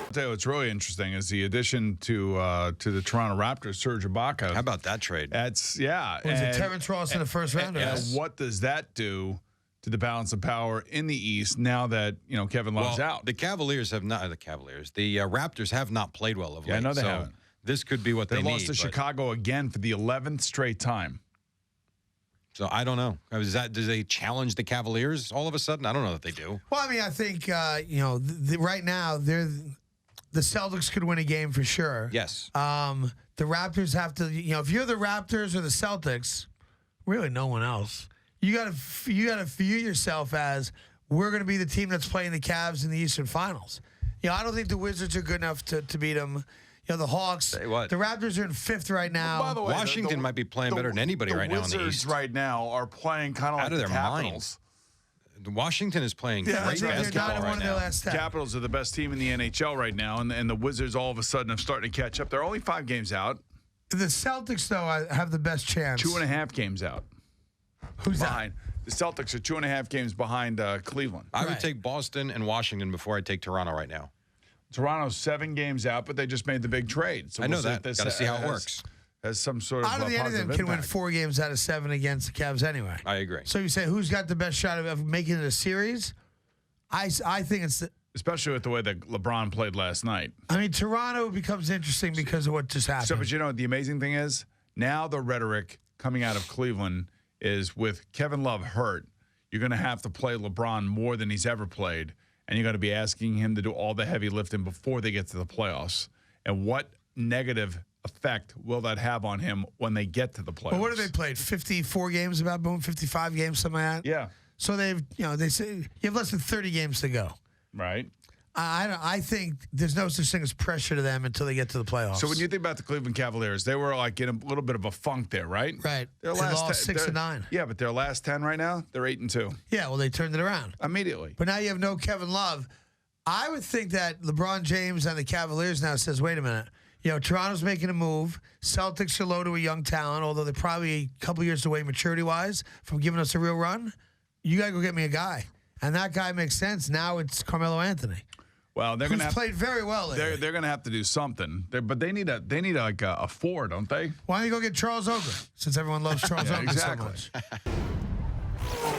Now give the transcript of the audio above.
I'll tell you what's really interesting is the addition to the Toronto Raptors, Serge Ibaka. How about that trade? That's, yeah. Was it Terrence Ross in the first round? And what does that do to the balance of power in the East now that, Kevin Love's out? The Cavaliers have not, the Raptors have not played well of late. Yeah, I know they haven't. This could be what they need. They lost to Chicago again for the 11th straight time. So I don't know. Do they challenge the Cavaliers all of a sudden? I don't know that they do. Well, I mean, I think right now the Celtics could win a game for sure. Yes. The Raptors have to. If you're the Raptors or the Celtics, really no one else. You gotta view yourself as we're going to be the team that's playing the Cavs in the Eastern Finals. I don't think the Wizards are good enough to beat them. The Hawks, the Raptors are in 5th right now. By the way, Washington might be playing better than anybody right now in the East. The Wizards right now are playing kind of like the Capitals. Washington is playing great basketball right now. Capitals are the best team in the NHL right now, and the Wizards all of a sudden are starting to catch up. They're only 5 games out. The Celtics, though, have the best chance. 2.5 games out. Who's behind? The Celtics are 2.5 games behind Cleveland. I would take Boston and Washington before I take Toronto right now. Toronto's 7 games out, but they just made the big trade. So I know that. Got to see how it works. Has some sort of I don't think any of them can win 4 games out of 7 against the Cavs anyway. I agree. So you say who's got the best shot of making it a series? I think it's especially with the way that LeBron played last night. I mean, Toronto becomes interesting because of what just happened. So, but the amazing thing is now the rhetoric coming out of Cleveland is with Kevin Love hurt, you're going to have to play LeBron more than he's ever played. And you're going to be asking him to do all the heavy lifting before they get to the playoffs. And what negative effect will that have on him when they get to the playoffs? Well, what have they played? 54 games, about boom, 55 games, something like that? Yeah. So they say you have less than 30 games to go. Right. I think there's no such thing as pressure to them until they get to the playoffs. So when you think about the Cleveland Cavaliers, they were like in a little bit of a funk there, right? Right. Their they lost 6 and 9. Yeah, but their last 10 right now, they're 8 and 2. Yeah, well, they turned it around immediately. But now you have no Kevin Love. I would think that LeBron James and the Cavaliers now says, wait a minute. Toronto's making a move. Celtics are low to a young talent, although they're probably a couple years away maturity-wise from giving us a real run. You got to go get me a guy. And that guy makes sense. Now it's Carmelo Anthony. Well, they're going to played very well lately. They're going to have to do something. But they need like a 4, don't they? Why don't you go get Charles Oakley, since everyone loves Charles Oakley exactly. so much?